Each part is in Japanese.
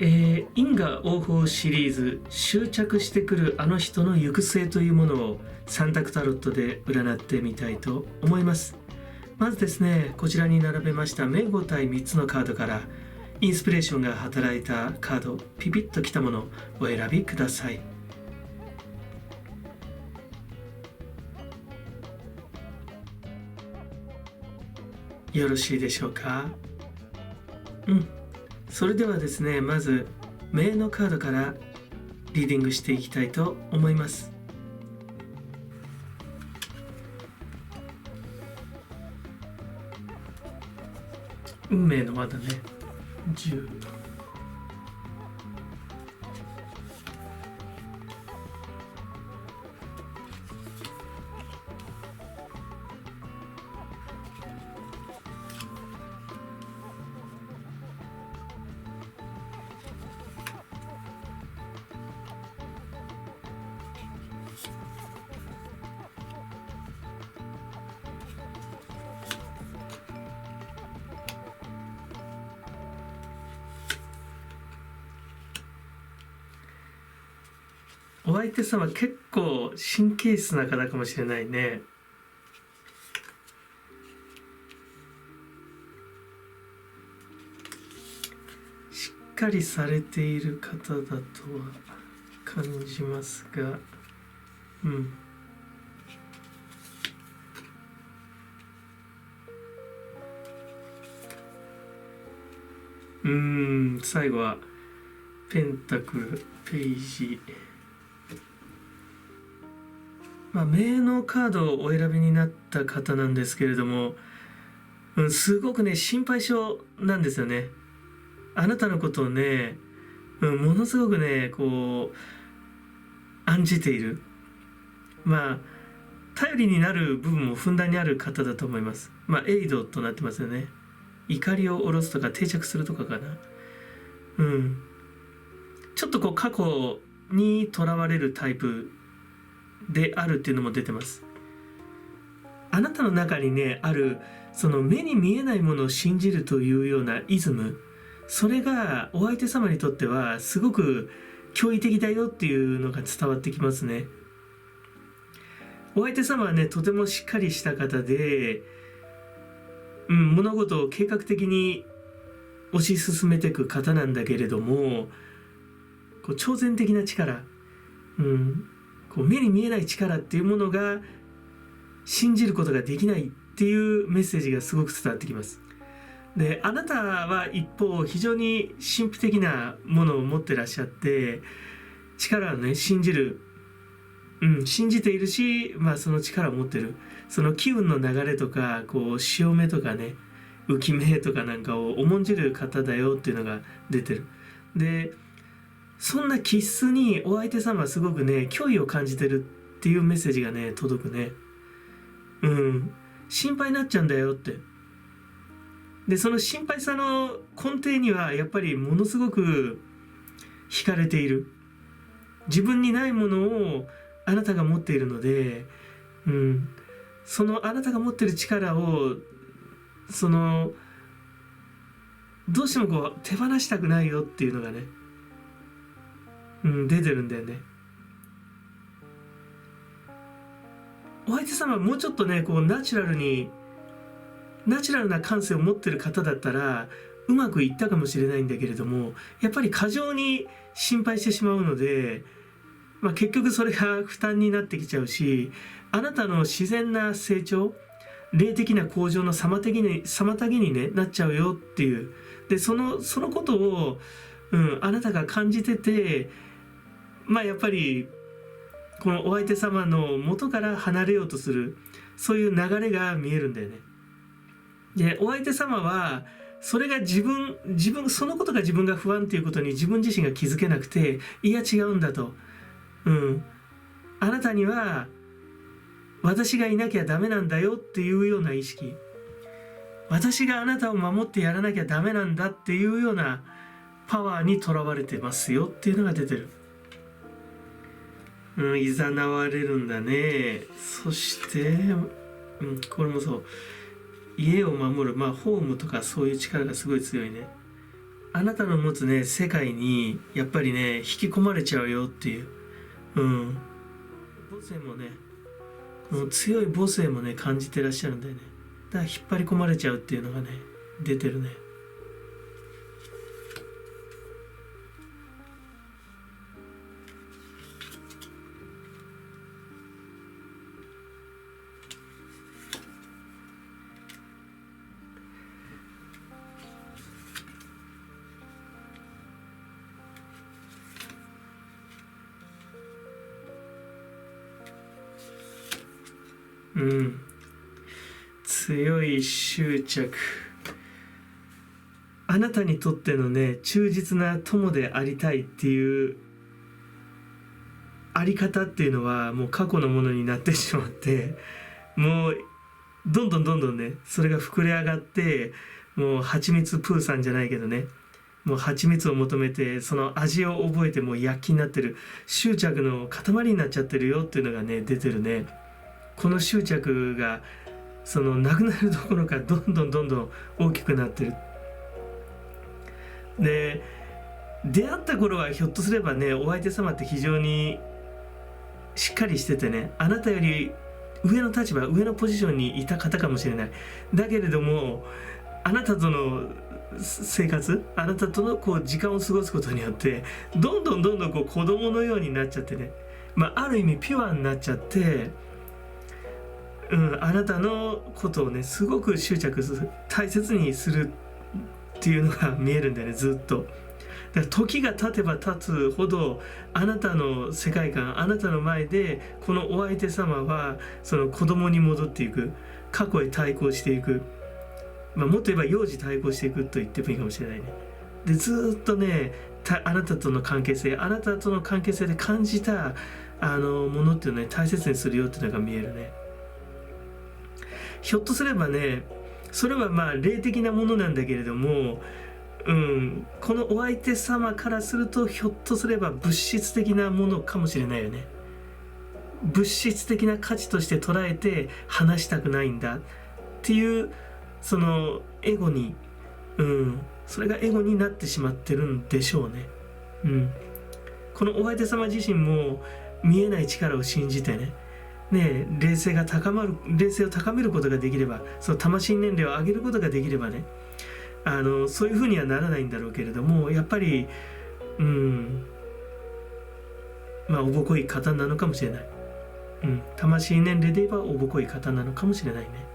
因果応報シリーズ執着してくるあの人の行く末というものを3択タロットで占ってみたいと思います。まずですね、こちらに並べました名5対3つのカードからインスピレーションが働いたカード、ピピッときたものをお選びください。よろしいでしょうか。それではですね、まず名のカードからリーディングしていきたいと思います。運命の輪だね。10。お相手様結構神経質な方かもしれないね。しっかりされている方だとは感じますが、最後はペンタクル、ページ。名のカードをお選びになった方なんですけれども、すごくね、心配性なんですよね。あなたのことをね、ものすごくね、案じている。頼りになる部分もふんだんにある方だと思います。エイドとなってますよね。怒りを下ろすとか定着するとかかな。ちょっと過去にとらわれるタイプであるっていうのも出てます。あなたの中にねあるその目に見えないものを信じるというようなイズム、それがお相手様にとってはすごく驚異的だよっていうのが伝わってきますね。お相手様はねとてもしっかりした方で、物事を計画的に推し進めていく方なんだけれども、超然的な力、目に見えない力っていうものが信じることができないっていうメッセージがすごく伝わってきます。で、あなたは一方非常に神秘的なものを持ってらっしゃって、力をね信じる、信じているし、その力を持ってる、その気運の流れとか潮目とかね浮き目とかなんかを重んじる方だよっていうのが出てる。で、そんな気質にお相手様はすごくね脅威を感じてるっていうメッセージがね届くね。心配になっちゃうんだよって。で、その心配さの根底にはやっぱりものすごく惹かれている、自分にないものをあなたが持っているので、そのあなたが持っている力をどうしても手放したくないよっていうのがね、出てるんだよね。お相手様はもうちょっとねナチュラルな感性を持ってる方だったらうまくいったかもしれないんだけれども、やっぱり過剰に心配してしまうので、結局それが負担になってきちゃうし、あなたの自然な成長、霊的な向上の妨げに、ね、なっちゃうよっていう。で、そのことを、あなたが感じてて、やっぱりこのお相手様の元から離れようとする、そういう流れが見えるんだよね。で、お相手様はそれがそのことが自分が不安っていうことに自分自身が気づけなくて、いや違うんだと、あなたには私がいなきゃダメなんだよっていうような意識、私があなたを守ってやらなきゃダメなんだっていうようなパワーにとらわれてますよっていうのが出てる。いざなわれるんだね。そして、これもそう、家を守る、ホームとかそういう力がすごい強いね。あなたの持つね世界にやっぱりね引き込まれちゃうよっていう、母性もね、もう強い母性もね感じてらっしゃるんだよね。だから引っ張り込まれちゃうっていうのがね出てるね。強い執着。あなたにとってのね忠実な友でありたいっていうあり方っていうのはもう過去のものになってしまって、もうどんどんねそれが膨れ上がって、もう蜂蜜プーさんじゃないけどね、もう蜂蜜を求めてその味を覚えてもう躍起になってる、執着の塊になっちゃってるよっていうのがね出てるね。この執着がそのなくなるどころかどんどん大きくなってる。で出会った頃はひょっとすればねお相手様って非常にしっかりしててね、あなたより上の立場上のポジションにいた方かもしれない。だけれどもあなたとの生活、あなたとのこう時間を過ごすことによってどんどんこう子供のようになっちゃってね、ある意味ピュアになっちゃって、あなたのことをねすごく執着する、大切にするっていうのが見えるんだよね、ずっと。だから時が経てば経つほどあなたの世界観、あなたの前でこのお相手様はその子供に戻っていく、過去へ対抗していく、もっと言えば幼児対抗していくと言ってもいいかもしれないね。でずっとねあなたとの関係性、あなたとの関係性で感じたものっていうのをね大切にするよっていうのが見えるね。ひょっとすればねそれは霊的なものなんだけれども、このお相手様からするとひょっとすれば物質的なものかもしれないよね。物質的な価値として捉えて話したくないんだっていうそのエゴに、それがエゴになってしまってるんでしょうね。このお相手様自身も見えない力を信じてね、冷静を高めることができれば、その魂年齢を上げることができればね、そういうふうにはならないんだろうけれども、やっぱりおぼこい方なのかもしれない。魂年齢で言えばおぼこい方なのかもしれないね。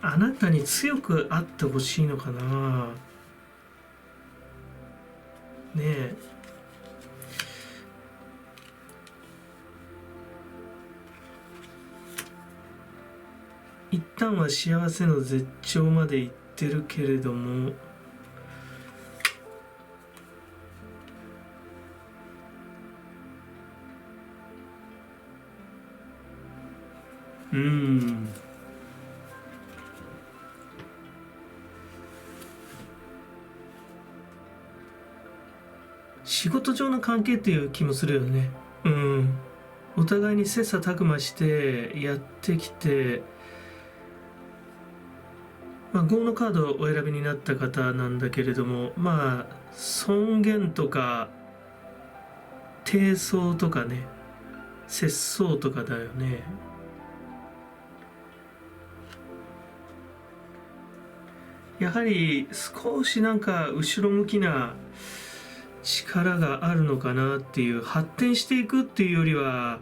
あなたに強くあってほしいのかな。ねえ、一旦は幸せの絶頂まで行ってるけれども、仕事上の関係っていう気もするよね。お互いに切磋琢磨してやってきて、5のカードをお選びになった方なんだけれども、尊厳とか低層とかね、節操とかだよね。やはり少しなんか後ろ向きな力があるのかなっていう、発展していくっていうよりは、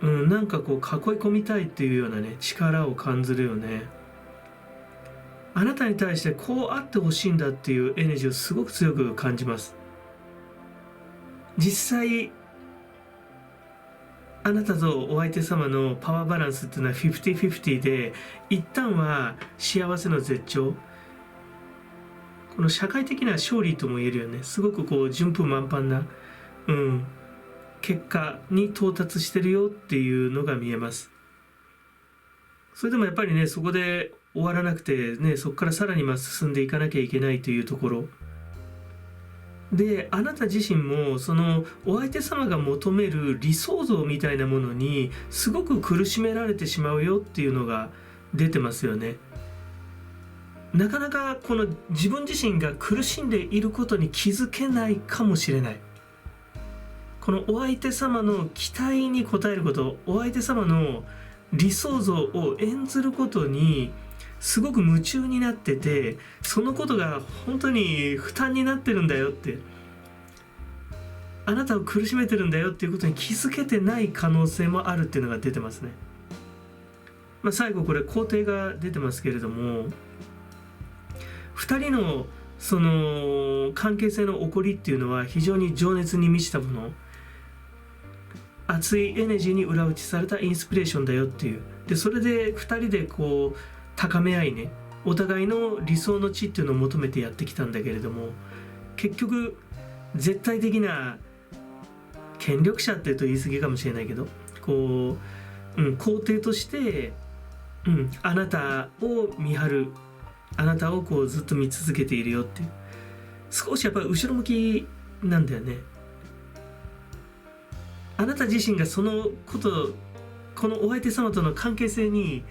なんかこう囲い込みたいっていうようなね、力を感じるよね。あなたに対してこうあってほしいんだっていうエネジーをすごく強く感じます。実際あなたとお相手様のパワーバランスっていうのは50-50で、一旦は幸せの絶頂、この社会的な勝利とも言えるよね。すごくこう順風満帆な、結果に到達してるよっていうのが見えます。それでもやっぱりね、そこで終わらなくてね、そこからさらに進んでいかなきゃいけないというところで、あなた自身もそのお相手様が求める理想像みたいなものにすごく苦しめられてしまうよっていうのが出てますよね。なかなかこの自分自身が苦しんでいることに気づけないかもしれない。このお相手様の期待に応えること、お相手様の理想像を演ずることにすごく夢中になってて、そのことが本当に負担になってるんだよって、あなたを苦しめてるんだよっていうことに気づけてない可能性もあるっていうのが出てますね。最後これ肯定が出てますけれども、2人のその関係性の起こりっていうのは非常に情熱に満ちたもの、熱いエネジーに裏打ちされたインスピレーションだよっていう。でそれで2人でこう高め合いね、お互いの理想の地っていうのを求めてやってきたんだけれども、結局絶対的な権力者っていうと言い過ぎかもしれないけど、こう、皇帝として、あなたを見張る、あなたをこうずっと見続けているよっていう、少しやっぱり後ろ向きなんだよね。あなた自身がそのこと、このお相手様との関係性に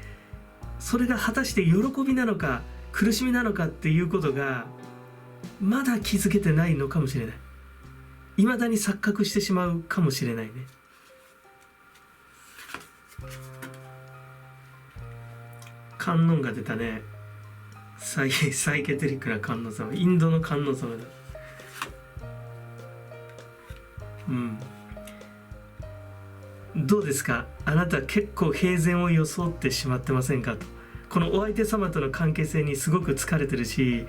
それが果たして喜びなのか苦しみなのかっていうことがまだ気づけてないのかもしれない。未だに錯覚してしまうかもしれないね。観音が出たね。サイケデリックな観音様、インドの観音様だ。どうですか、あなた結構平然を装ってしまってませんかと。このお相手様との関係性にすごく疲れてるし、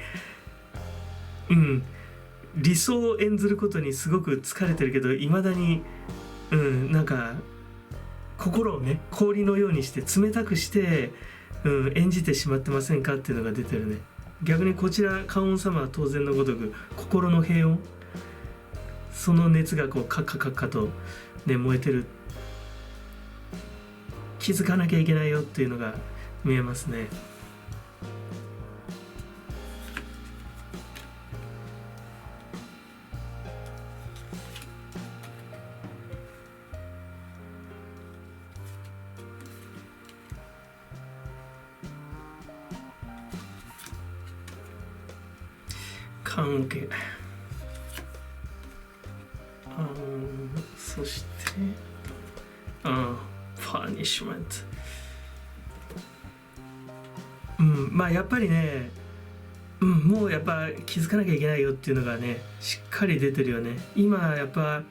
理想を演ずることにすごく疲れてるけど、いまだになんか心をね氷のようにして冷たくして、演じてしまってませんかっていうのが出てるね。逆にこちら観音様は当然のごとく心の平穏、その熱がこうカッカカッカと、ね、燃えてる。気づかなきゃいけないよっていうのが見えますね。関係、そしてパニッシュメント。やっぱりね、もうやっぱ気づかなきゃいけないよっていうのがね、しっかり出てるよね。今やっぱ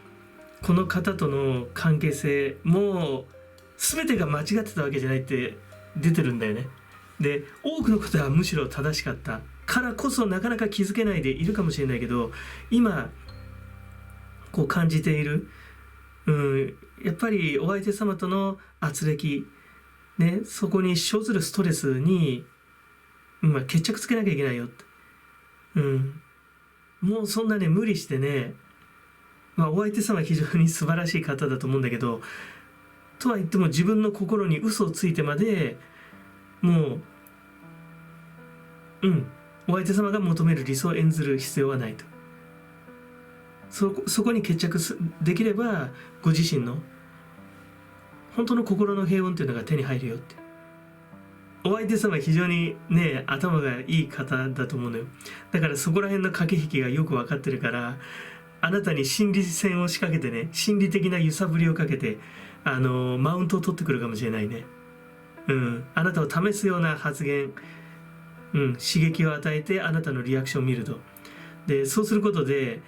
この方との関係性、もう全てが間違ってたわけじゃないって出てるんだよね。で、多くのことはむしろ正しかったからこそなかなか気づけないでいるかもしれないけど、今こう感じている、やっぱりお相手様との圧力ね、そこに生ずるストレスに、決着つけなきゃいけないよって、もうそんなね無理してね、お相手様は非常に素晴らしい方だと思うんだけど、とは言っても自分の心に嘘をついてまでもうお相手様が求める理想を演ずる必要はないと。そこに決着できればご自身の本当の心の平穏っていうのが手に入るよって。お相手様は非常にね頭がいい方だと思うのよ。だからそこら辺の駆け引きがよく分かってるから、あなたに心理戦を仕掛けてね、心理的な揺さぶりをかけてマウントを取ってくるかもしれないね。あなたを試すような発言刺激を与えてあなたのリアクションを見ると。でそうすることで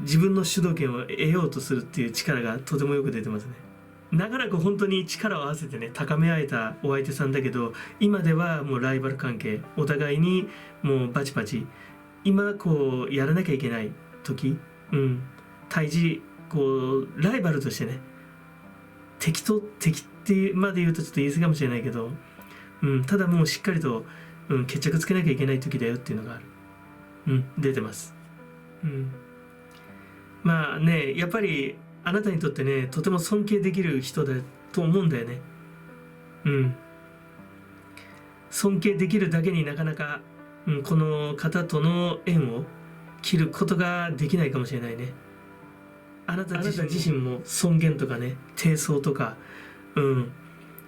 自分の主導権を得ようとするっていう力がとてもよく出てますね。長らく本当に力を合わせてね高め合えたお相手さんだけど、今ではもうライバル関係、お互いにもうバチバチ、今こうやらなきゃいけない時、対峙、こうライバルとしてね、敵ってまで言うとちょっと言い過ぎかもしれないけど、ただもうしっかりと、決着つけなきゃいけない時だよっていうのがある。出てます。まあね、やっぱりあなたにとってね、とても尊敬できる人だと思うんだよね。尊敬できるだけになかなか、この方との縁を切ることができないかもしれないね。あなた自身も尊厳とかね、低層とか、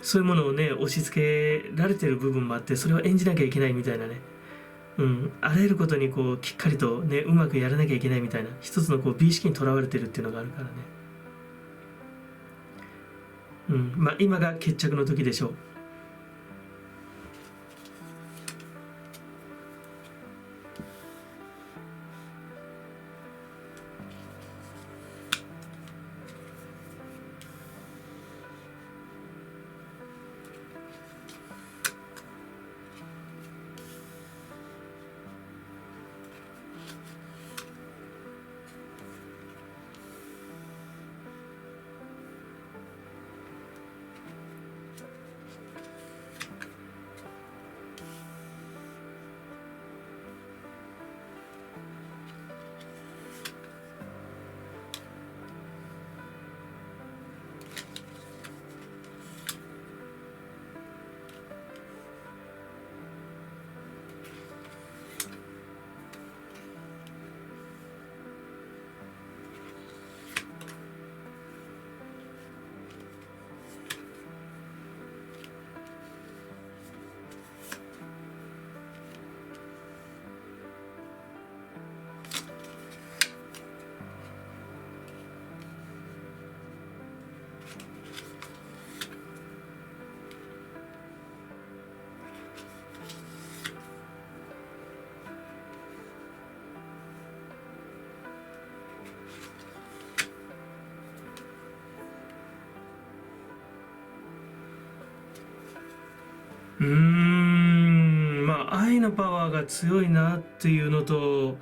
そういうものをね、押し付けられてる部分もあって、それを演じなきゃいけないみたいなね。あらゆることにこうきっかりとねうまくやらなきゃいけないみたいな一つのこう美意識にとらわれてるっていうのがあるからね。まあ今が決着の時でしょう。まあ愛のパワーが強いなっていうのと、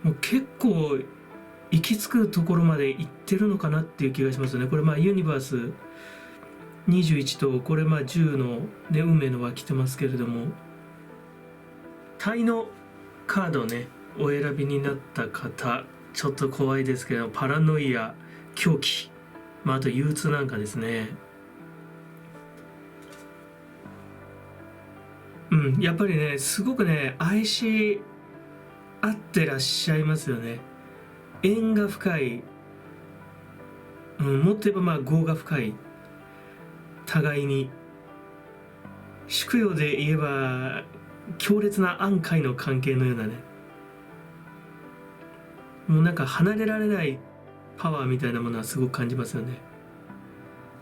もう結構行き着くところまで行ってるのかなっていう気がしますね。これまあユニバース21とこれまあ10の、ね、運命の輪来てますけれども、タイのカードをねお選びになった方、ちょっと怖いですけど、パラノイア、狂気、あと憂鬱なんかですね。やっぱりねすごくね愛し合ってらっしゃいますよね。縁が深い、もっと言えばまあ業が深い、互いに祝陽で言えば強烈な暗海の関係のようなね、もうなんか離れられないパワーみたいなものはすごく感じますよね。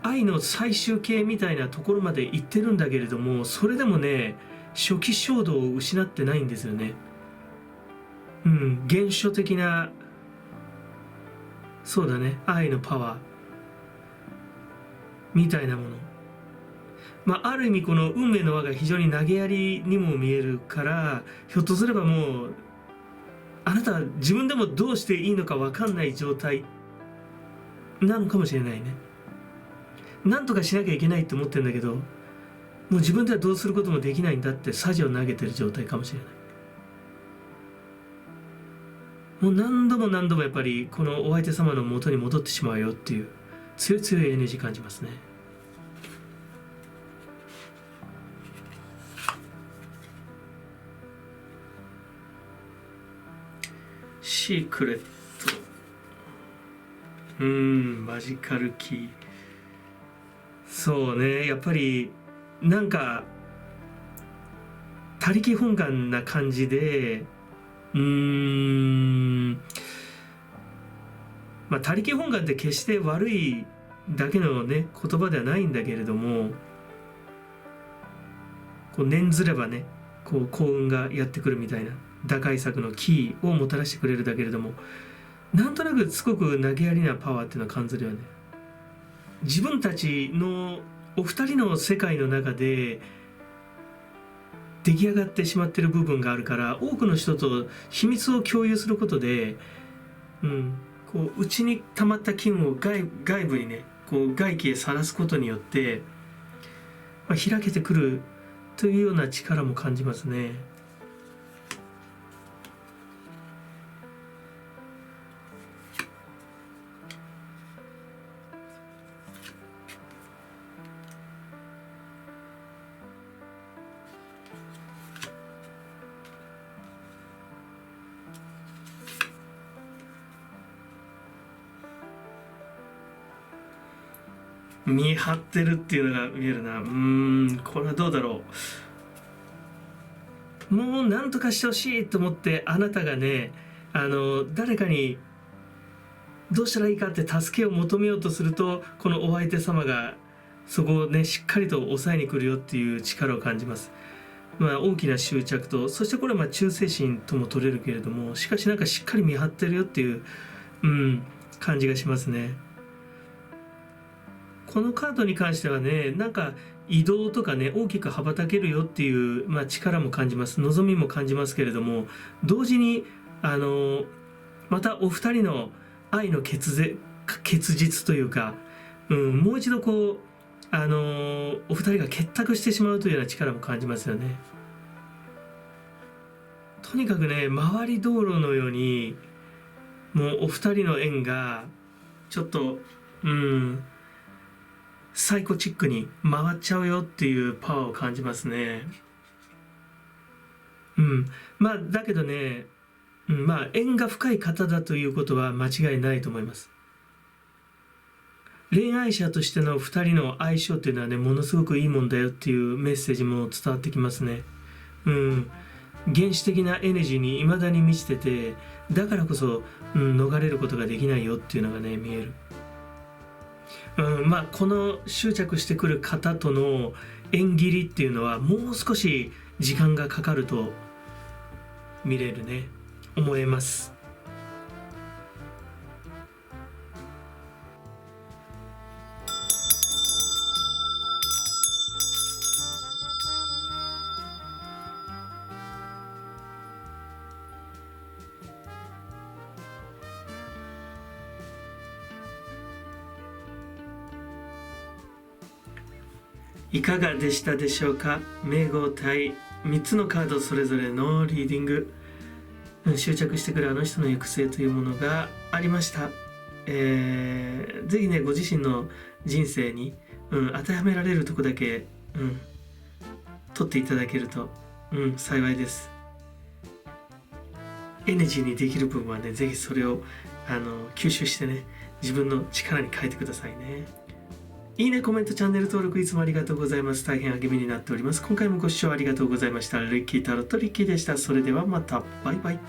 愛の最終形みたいなところまで行ってるんだけれども、それでもね初期衝動を失ってないんですよね。原初的な、そうだね、愛のパワーみたいなもの、ある意味この運命の輪が非常に投げやりにも見えるから、ひょっとすればもうあなたは自分でもどうしていいのか分かんない状態なのかもしれないね。なんとかしなきゃいけないって思ってるんだけど、もう自分ではどうすることもできないんだってサジを投げてる状態かもしれない。もう何度もやっぱりこのお相手様の元に戻ってしまうよっていう強いエネルギー感じますね。シークレット、マジカルキー、そうね、やっぱりなんか他力本願な感じで、他力本願って決して悪いだけのね言葉ではないんだけれども、こう念ずればねこう幸運がやってくるみたいな打開策のキーをもたらしてくれるだけれども、なんとなくすごく投げやりなパワーっていうのは感じるよね。自分たちのお二人の世界の中で出来上がってしまっている部分があるから、多くの人と秘密を共有することで、こう内に溜まった気運を外部にねこう外気へさらすことによって、開けてくるというような力も感じますね。見張ってるっていうのが見えるな。これはどうだろう。もう何とかしてほしいと思ってあなたがね誰かにどうしたらいいかって助けを求めようとすると、このお相手様がそこをねしっかりと抑えに来るよっていう力を感じます。大きな執着と、そしてこれは忠誠心とも取れるけれども、しかしなんかしっかり見張ってるよっていう、感じがしますね。このカードに関してはね、なんか移動とかね大きく羽ばたけるよっていう、力も感じます。望みも感じますけれども、同時にまたお二人の愛の結実というか、もう一度こうお二人が結託してしまうというような力も感じますよね。とにかくね回り道路のようにもうお二人の縁がちょっとサイコチックに回っちゃうよっていうパワーを感じますね。だけどね、縁が深い方だということは間違いないと思います。恋愛者としての2人の相性っていうのはねものすごくいいもんだよっていうメッセージも伝わってきますね。原始的なエネジーに未だに満ちてて、だからこそ、逃れることができないよっていうのがね見える。この執着してくる方との縁切りっていうのはもう少し時間がかかると見れるね思えます。いかがでしたでしょうか。名号体3つのカードそれぞれのリーディング、執着してくるあの人の行く末というものがありました。ぜひねご自身の人生に、当てはめられるとこだけ、取っていただけると、幸いです。エネジーにできる部分はねぜひそれを吸収してね自分の力に変えてくださいね。いいね、コメント、チャンネル登録いつもありがとうございます。大変励みになっております。今回もご視聴ありがとうございました。リッキータロットリッキーでした。それではまた。バイバイ。